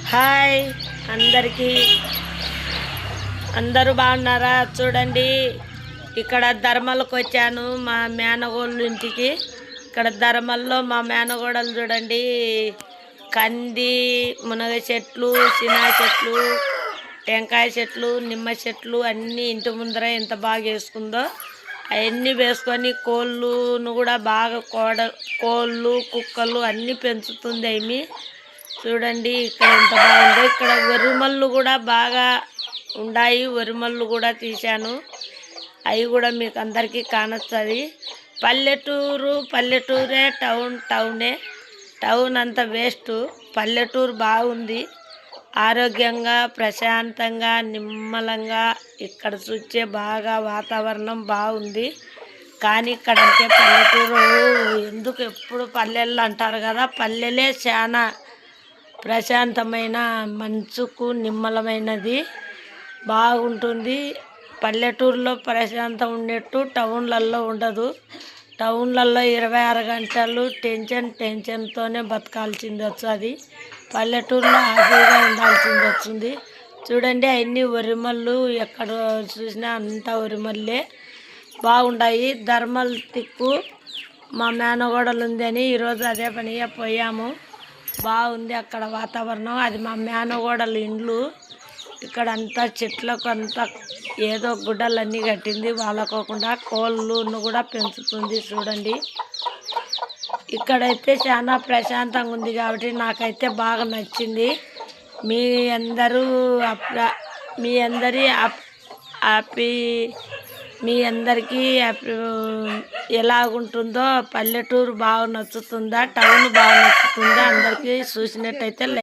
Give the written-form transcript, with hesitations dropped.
Hi అందరికీ, అందరూ బాగున్నారా? చూడండి, ఇక్కడ ధర్మలకు వచ్చాను మా మేనగోళ్ళ ఇంటికి. ఇక్కడ ధర్మల్లో మా మేనగోడలు చూడండి, కంది, మునగ చెట్లు, సినా చెట్లు, టెంకాయ చెట్లు, నిమ్మ చెట్లు అన్నీ ఇంటి ముందర ఎంత బాగా వేసుకుందో అవన్నీ వేసుకొని కోళ్ళను కూడా బాగా కోళ్ళు కుక్కలు అన్నీ పెంచుతుంది అవి. చూడండి ఇక్కడ ఎంత బాగుందో. ఇక్కడ వరిమళ్ళు కూడా బాగా ఉన్నాయి, వరిమళ్ళు కూడా తీశాను, అవి కూడా మీకు అందరికీ కానొస్తుంది. పల్లెటూరే, టౌన్ అంత వేస్ట్. పల్లెటూరు బాగుంది, ఆరోగ్యంగా ప్రశాంతంగా నిమ్మలంగా ఇక్కడ చూచే బాగా వాతావరణం బాగుంది. కానీ ఇక్కడ అంటే పల్లెటూరు ఎందుకు ఎప్పుడు పల్లెళ్ళు అంటారు కదా, పల్లెలే చాలా ప్రశాంతమైన మనసుకు నిమ్మలమైనది బాగుంటుంది. పల్లెటూరులో ప్రశాంతం ఉండేట్టు టౌన్లలో ఉండదు. టౌన్లలో 26 గంటలు టెన్షన్తోనే బతకాల్సింది వస్తుంది, పల్లెటూరులో హ్యాపీగా ఉండాల్సింది వస్తుంది. చూడండి అన్నీ వరిమళ్ళు, ఎక్కడ చూసినా అంతా వరిమల్లే బాగుంటాయి. ధర్మల్ తిక్కు మా మేనగోడలు ఉందని ఈరోజు అదే పనిగా పోయాము. బాగుంది అక్కడ వాతావరణం. అది మా మేనగోడలు ఇండ్లు. ఇక్కడ అంతా చెట్లకు అంతా ఏదో గుడ్డలన్నీ కట్టింది, వాళ్ళకోకుండా కోళ్ళను కూడా పెంచుతుంది. చూడండి ఇక్కడైతే చాలా ప్రశాంతంగా ఉంది కాబట్టి నాకైతే బాగా నచ్చింది. మీ అందరికీ ఎలాగుంటుందో, పల్లెటూరు బాగా నచ్చుతుందా, టౌన్ బాగా నచ్చుతుందా అందరికీ చూసినట్టయితే